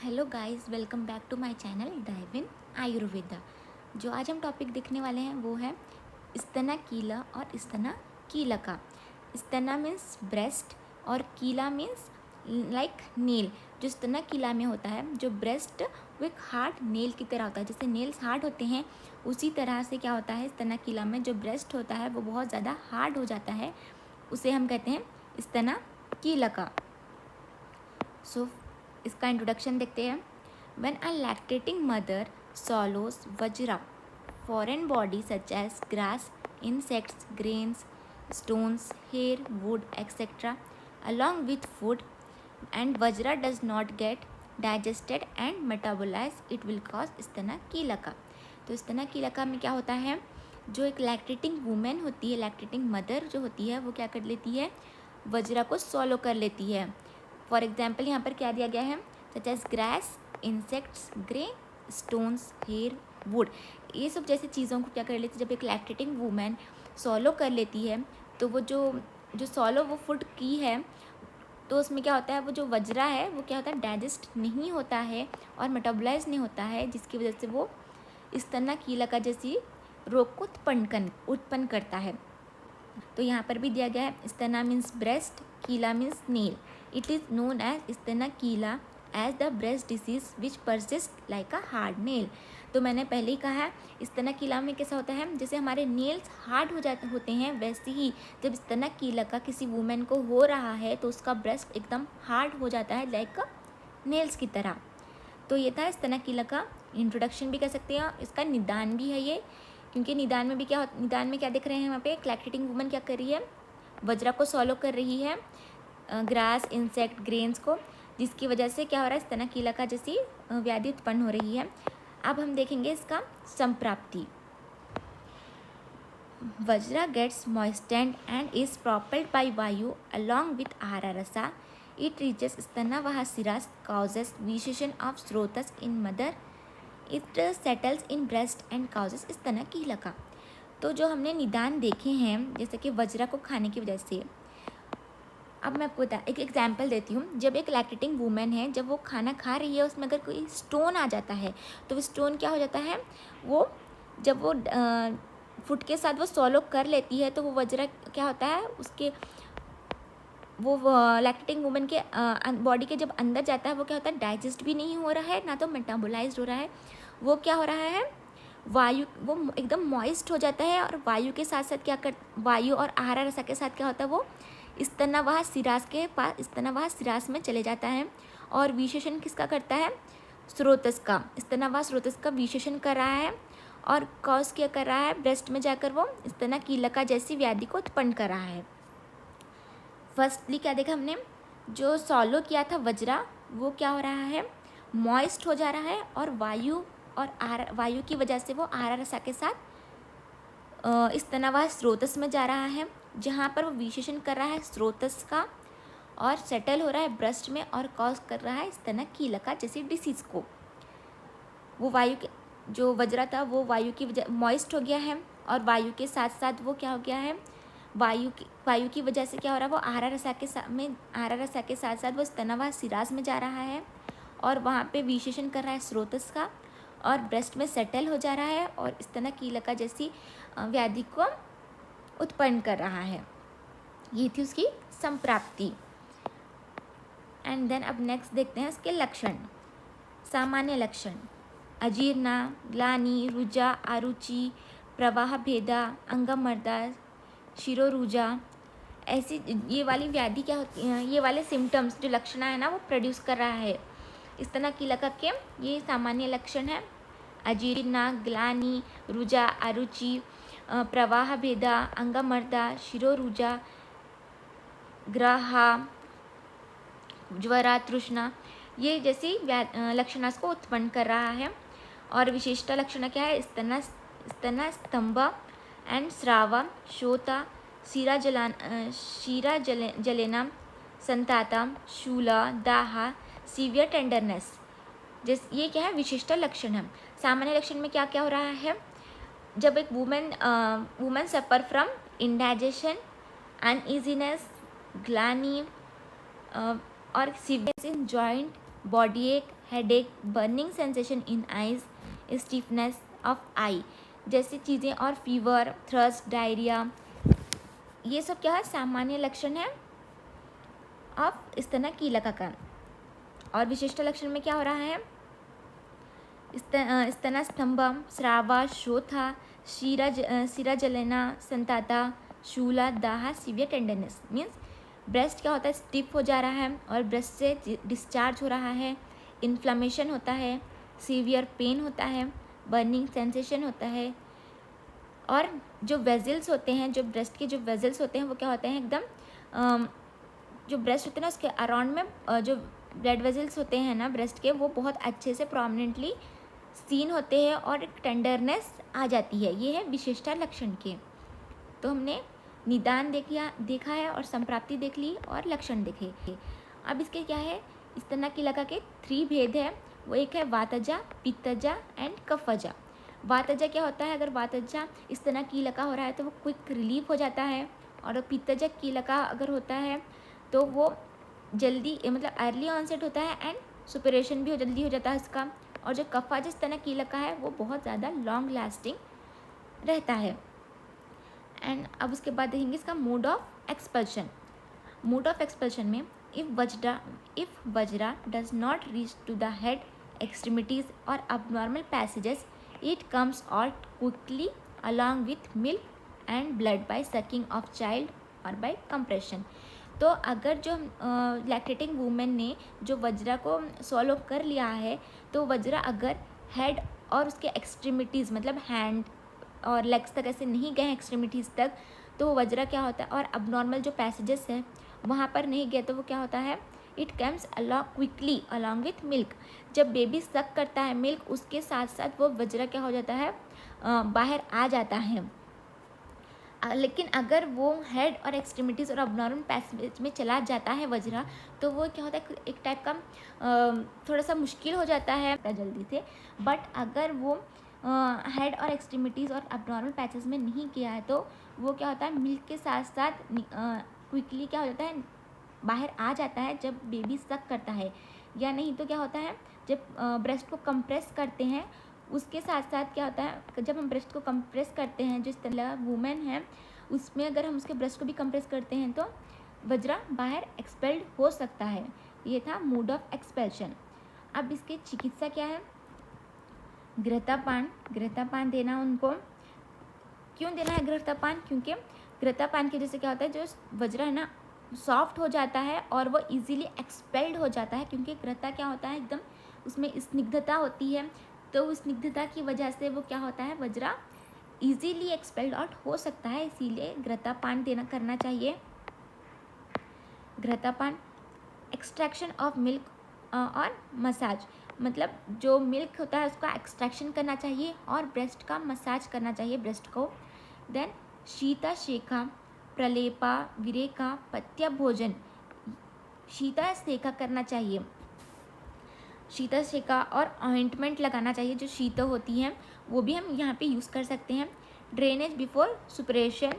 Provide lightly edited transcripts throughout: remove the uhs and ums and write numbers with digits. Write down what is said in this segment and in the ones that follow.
Hello guys, welcome back to my channel dive in Ayurveda. जो आज हम टॉपिक देखने वाले हैं वो है स्तना कीला और स्तना कीलका। स्तना मीन्स ब्रेस्ट और कीला मीन्स लाइक नेल। जो स्तना कीला में होता है, जो ब्रेस्ट वो एक हार्ड नेल की तरह होता है। जैसे नेल्स हार्ड होते हैं उसी तरह से क्या होता है, स्तना कीला में जो ब्रेस्ट होता है वो बहुत ज़्यादा हार्ड हो जाता है, उसे हम कहते हैं स्तना कीलका। सो इसका इंट्रोडक्शन देखते हैं। When a lactating mother swallows vajra, foreign body such as grass, insects, grains, stones, hair, wood, etc. along with food, and vajra does not get digested and metabolized, it will cause स्तना keelaka. तो स्तना कीलका में क्या होता है, जो एक lactating women होती है, lactating mother जो होती है वो क्या कर लेती है, वज्रा को सॉलो कर लेती है। फॉर एग्जाम्पल यहाँ पर क्या दिया गया है, such as grass, insects, grain, stones, hair, wood. ये सब जैसी चीज़ों को क्या कर लेती है, जब एक लैक्टेटिंग वूमेन सॉलो कर लेती है तो वो जो जो सॉलो वो फूड की है तो उसमें क्या होता है, वो जो वज्रा है वो क्या होता है, डाइजेस्ट नहीं होता है और मेटाबोलाइज नहीं होता है, जिसकी वजह से वो स्तना कीलका जैसी रोग को उत्पन्न करता है। तो यहाँ पर भी दिया गया है, stana means breast, keela means nail. It is known as stana keela as the breast disease which persist like a hard nail. तो मैंने पहले ही कहा है, स्तना कीला में कैसा होता है, जैसे हमारे नेल्स हार्ड होते हैं, वैसे ही जब स्तना कीलका किसी वुमेन को हो रहा है तो उसका ब्रेस्ट एकदम हार्ड हो जाता है, लाइक नेल्स की तरह। तो ये था स्तना कीलका। इंट्रोडक्शन भी कह सकते हैं, इसका निदान भी है ये, क्योंकि निदान में भी निदान में क्या देख रहे हैं, वहाँ पे एक लैक्टेटिंग वुमन क्या कर रही है, वज्रा को सॉलो कर रही है, ग्रास, इंसेक्ट, ग्रेन्स को, जिसकी वजह से क्या हो रहा है, स्तना कीलका जैसी व्याधि उत्पन्न हो रही है। अब हम देखेंगे इसका संप्राप्ति। Vajra gets moistened and is propelled by vayu along with ahara rasa. It reaches stanavaha siras, causes visheshan of srotas in mother, it settles in breast and causes stana keelaka. तो जो हमने निदान देखे हैं, जैसे कि वज्रा को खाने की वजह से, अब मैं आपको एक एग्जांपल देती हूँ। जब एक लैक्टेटिंग वुमेन है, जब वो खाना खा रही है, उसमें अगर कोई स्टोन आ जाता है तो वो स्टोन क्या हो जाता है, वो जब वो फूड के साथ वो सॉलो कर लेती है तो वो वज्रा क्या होता है, उसके वो लैक्टेटिंग वुमेन के बॉडी के जब अंदर जाता है वो क्या होता है, डाइजेस्ट भी नहीं हो रहा है, ना तो मेटाबोलाइज्ड हो रहा है। वो क्या हो रहा है, वायु, वो एकदम मॉइस्ट हो जाता है, और वायु के साथ साथ क्या कर, वायु और आहारा रसा के साथ क्या होता है, वो स्तनवाह सिरास के पास, स्तनवाह सिरास में चले जाता है। और विशेषण किसका करता है, स्रोतस का, स्तनवाह स्रोतस का विशेषण कर रहा है, और कॉज क्या कर रहा है, ब्रेस्ट में जाकर वो स्तना कीलका जैसी व्याधि को उत्पन्न कर रहा है। फर्स्टली क्या देखा हमने, जो सॉलो किया था वज्रा, वो क्या हो रहा है, मॉइस्ट हो जा रहा है, और वायु की वजह से वो आहारा रसा के साथ स्तनवाह स्रोतस में जा रहा है, जहाँ पर वो विशेषण कर रहा है स्रोतस का, और सेटल हो रहा है ब्रेस्ट में, और कॉज कर रहा है स्तना कीलका जैसी डिसीज को। वो वायु के, जो वज्रा था वो वायु की वजह मॉइस्ट हो गया है, और वायु के साथ साथ वो क्या हो गया है, वायु की वजह से क्या हो रहा है, वो आहारा रसा के साथ साथ वो स्तनवाह सिरास में जा रहा है, और वहाँ पे विशेषण कर रहा है स्रोतस का, और ब्रेस्ट में सेटल हो जा रहा है, और स्तना कीलका जैसी व्याधि को उत्पन्न कर रहा है। ये थी उसकी संप्राप्ति। एंड देन अब नेक्स्ट देखते हैं उसके लक्षण। सामान्य लक्षण, अजीर्णा, ग्लानि, रुजा, आरुचि, प्रवाह भेदा, अंगमर्दा, शिरोरुजा। ऐसी ये वाली व्याधि क्या होती है, ये वाले सिम्टम्स जो लक्षण है ना, वो प्रोड्यूस कर रहा है स्तना कीलका के। ये सामान्य लक्षण है, अजीर्णा, ग्लानि, रुजा, आरुचि, प्रवाह भेदा, अंगमर्दा, शिरोरुजा, ग्रहा, ज्वरा, तृष्णा, ये जैसी लक्षण को उत्पन्न कर रहा है। और विशिष्ट लक्षण क्या है, स्तन स्तंभ एंड स्राव, शोथा, शीरा जलेना, संताता, शूला, दाहा, सीवियर टेंडरनेस। ये क्या है, विशिष्ट लक्षण है। सामान्य लक्षण में क्या क्या हो रहा है, जब एक women suffer from indigestion, uneasiness, ग्लानी, और severe in joint, body ache, headache, burning sensation in eyes, stiffness of eye जैसी चीज़ें, और फीवर, थ्रस्ट, डायरिया, ये सब क्या है, सामान्य लक्षण है ऑफ स्तन कीलका का। और विशिष्ट लक्षण में क्या हो रहा है, स्तन स्तंभम, स्रावा, श्रोथा, शिरा जलना, संताता, शूला, दाह, सीवियर टेंडरनेस। मीन्स ब्रेस्ट क्या होता है, स्टिफ हो जा रहा है और ब्रेस्ट से डिस्चार्ज हो रहा है, इन्फ्लामेशन होता है, सीवियर पेन होता है, बर्निंग सेंसेशन होता है। और जो वेजल्स होते हैं, जो ब्रेस्ट के जो वेजल्स होते हैं वो क्या होते हैं, एकदम जो ब्रेस्ट होते हैं ना उसके अराउंड में जो ब्लड वेजल्स होते हैं ना ब्रेस्ट के, वो बहुत अच्छे से प्रोमिनेंटली सीन होते हैं और एक टेंडरनेस आ जाती है। ये है विशेषता लक्षण के। तो हमने निदान देखा है और संप्राप्ति देख ली और लक्षण देखे। अब इसके क्या है, स्तन कीलका के 3 भेद है। वो एक है वातजा, पित्तजा एंड कफजा। वातजा क्या होता है, अगर वातजा स्तन कीलका हो रहा है तो वो क्विक रिलीफ हो जाता है, और पित्तजा कीलका अगर होता है तो वो जल्दी मतलब अर्ली ऑनसेट होता है एंड सुपरेशन भी जल्दी हो जाता है इसका। और जो कफज स्तन कीलका है वो बहुत ज़्यादा लॉन्ग लास्टिंग रहता है। एंड अब उसके बाद देखेंगे इसका mode of expulsion. Mode of expulsion में इफ वज्रा does not reach to the head extremities और abnormal passages, it comes out quickly along with milk and blood by sucking of child or by compression। तो अगर जो lactating women ने जो वज्रा को solve कर लिया है, तो वज्रा अगर हेड और उसके एक्सट्रीमिटीज़ मतलब हैंड और लेग्स तक ऐसे नहीं गए एक्सट्रीमिटीज़ तक, तो वज्रा क्या होता है, और अबनॉर्मल जो पैसेजेस हैं वहाँ पर नहीं गए, तो वो क्या होता है, it comes along quickly along with milk. जब बेबी सक करता है मिल्क, उसके साथ साथ वो वज्रा क्या हो जाता है, बाहर आ जाता है। लेकिन अगर वो हेड और एक्सट्रीमिटीज़ और अबनॉर्मल पैसेज में चला जाता है वज्रा, तो वो क्या होता है, एक टाइप का थोड़ा सा मुश्किल हो जाता है जल्दी से। बट अगर वो हेड और एक्सट्रीमिटीज़ और अबनॉर्मल पैसेज में नहीं किया है, तो वो क्या होता है, मिल्क के साथ साथ क्विकली क्या हो जाता है, बाहर आ जाता है जब बेबी सक करता है। या नहीं तो क्या होता है, जब ब्रेस्ट को कंप्रेस करते हैं उसके साथ साथ क्या होता है, जब हम ब्रेस्ट को कंप्रेस करते हैं, जिस तरह वुमेन है उसमें अगर हम उसके ब्रेस्ट को भी कंप्रेस करते हैं तो वज्रा बाहर एक्सपेल्ड हो सकता है। ये था मोड ऑफ एक्सपेल्शन। अब इसके चिकित्सा क्या है, घृतापान देना उनको। क्यों देना है घृतापान, क्योंकि घृतापान की वजह से क्या होता है, जो वज्रा है ना सॉफ्ट हो जाता है और वो इजीली एक्सपेल्ड हो जाता है। क्योंकि घृता क्या होता है, एकदम उसमें स्निग्धता होती है, तो उस स्निग्धता की वजह से वो क्या होता है, वज्रा इजीली एक्सपेल्ड आउट हो सकता है। इसीलिए घृतापान करना चाहिए। घृतापान, एक्सट्रैक्शन ऑफ मिल्क और मसाज, मतलब जो मिल्क होता है उसका एक्सट्रैक्शन करना चाहिए और ब्रेस्ट का मसाज करना चाहिए ब्रेस्ट को। देन शीता शेखा, प्रलेपा, विरेका, पथ्य भोजन, शीता सेका करना चाहिए। शीता सेका और ऑइंटमेंट लगाना चाहिए, जो शीत होती हैं वो भी हम यहाँ पे यूज़ कर सकते हैं। Drainage before suppuration,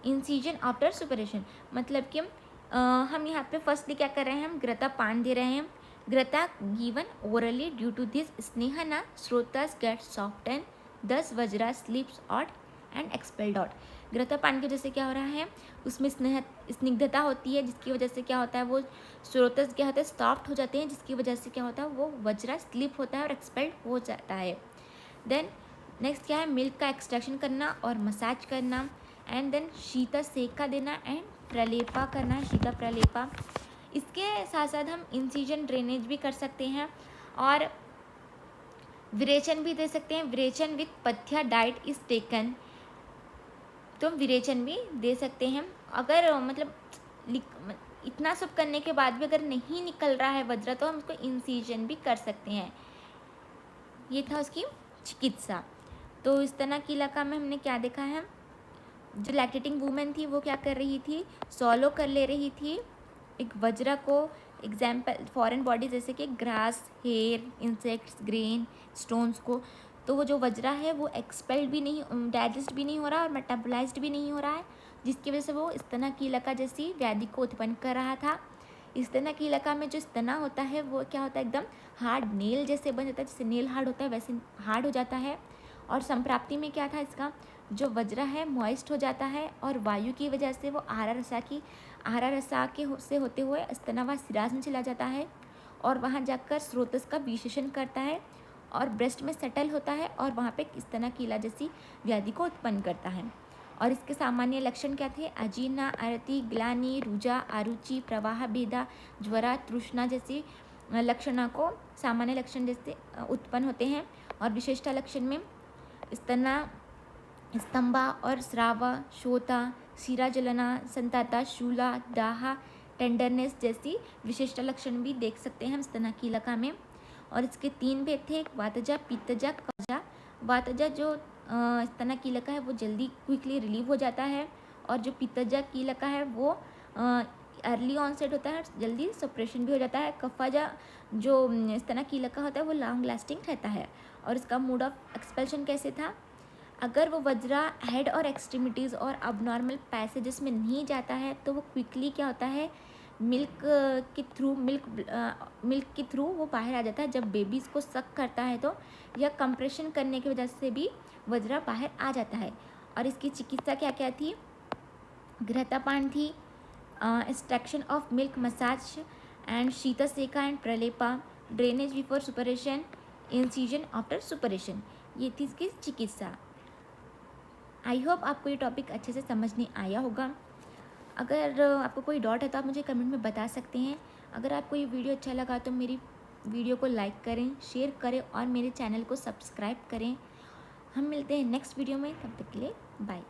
incision after suppuration, मतलब कि हम यहाँ पे फर्स्टली क्या कर रहे हैं, हम घृतापान दे रहे हैं। घृता given orally due to this स्नेहना श्रोतास गेट सॉफ्टन, दस वज्रा slips out and expelled out. घृतापान की वजह से क्या हो रहा है, उसमें स्निग्धता होती है, जिसकी वजह से क्या होता है, वो स्रोतस क्या होता है, सॉफ्ट हो जाते हैं, जिसकी वजह से क्या होता है, वो वज्रा स्लिप होता है और एक्सपेल्ड हो जाता है। देन नेक्स्ट क्या है, मिल्क का एक्सट्रैक्शन करना और मसाज करना। एंड देन शीता सेका देना एंड प्रलेपा करना, शीता प्रलेपा। इसके साथ साथ हम इंसिजन ड्रेनेज भी कर सकते हैं और विरेचन भी दे सकते हैं। विरेचन विथ पथ्या डाइट इज टेकन, तो विरेचन भी दे सकते हैं। अगर मतलब इतना सब करने के बाद भी अगर नहीं निकल रहा है वज्रा, तो हम उसको इंसिजन भी कर सकते हैं। ये था उसकी चिकित्सा। तो स्तन कीलका में हमने क्या देखा है, जो लैक्टेटिंग वूमेन थी वो क्या कर रही थी, सॉलो कर ले रही थी एक वज्रा को। एग्जाम्पल फॉरेन बॉडी जैसे कि grass, hair, insects, grain, stones को। तो वो जो वज्रा है वो एक्सपेल्ड भी नहीं, डाइजेस्ट भी नहीं हो रहा और मेटाबोलाइज्ड भी नहीं हो रहा है, जिसकी वजह से वो स्तन कीलका जैसी व्याधि को उत्पन्न कर रहा था। स्तना कीलका में जो स्तना होता है वो क्या होता है, एकदम हार्ड नेल जैसे बन जाता है, जैसे नेल हार्ड होता है वैसे हार्ड हो जाता है। और संप्राप्ति में क्या था, इसका जो वज्रा है मॉइस्ट हो जाता है और वायु की वजह से वो आहारा रसा से होते हुए स्तनावा सिराज में चला जाता है और वहाँ जाकर स्रोतस का विशेषण करता है और ब्रेस्ट में सेटल होता है और वहाँ पे स्तना कीला जैसी व्याधि को उत्पन्न करता है। और इसके सामान्य लक्षण क्या थे, अजीर्णा, आरती, ग्लानि, रुजा, आरुचि, प्रवाह भेदा, ज्वरा, तृष्णा जैसी लक्षणों को सामान्य लक्षण जैसे उत्पन्न होते हैं। और विशेषता लक्षण में स्तना स्तंभा और स्रावा, शोथा, शिरा जलना, संताता, शूला, दाहा, टेंडरनेस जैसी विशिष्ट लक्षण भी देख सकते हैं हम स्तना कीलका में। और इसके 3 भेद थे, वातजा, पित्तजा, कफजा। वातजा जो स्तना कीलका है वो जल्दी क्विकली रिलीव हो जाता है और जो पित्तजा कीलका है वो अर्ली ऑनसेट होता है, जल्दी सप्रेशन भी हो जाता है। कफजा जो स्तना कीलका होता है वो लॉन्ग लास्टिंग रहता है। और इसका मोड ऑफ एक्सपेल्शन कैसे था, अगर वो वज्रा हेड और एक्सट्रीमिटीज़ और अबनॉर्मल पैसेजेस में नहीं जाता है तो वो क्विकली क्या होता है, मिल्क के थ्रू वो बाहर आ जाता है। जब बेबीज़ को सक करता है तो यह कंप्रेशन करने की वजह से भी वज्रा बाहर आ जाता है। और इसकी चिकित्सा क्या क्या थी, घृतापान थी, extraction of milk, massage and शीतसेका एंड प्रलेपा, drainage before suppuration, incision after suppuration, ये थी इसकी चिकित्सा। आई होप आपको ये टॉपिक अच्छे से समझ नहीं आया होगा। अगर आपको कोई डाउट है तो आप मुझे कमेंट में बता सकते हैं। अगर आपको ये वीडियो अच्छा लगा तो मेरी वीडियो को लाइक करें, शेयर करें और मेरे चैनल को सब्सक्राइब करें। हम मिलते हैं नेक्स्ट वीडियो में, तब तक के लिए बाय।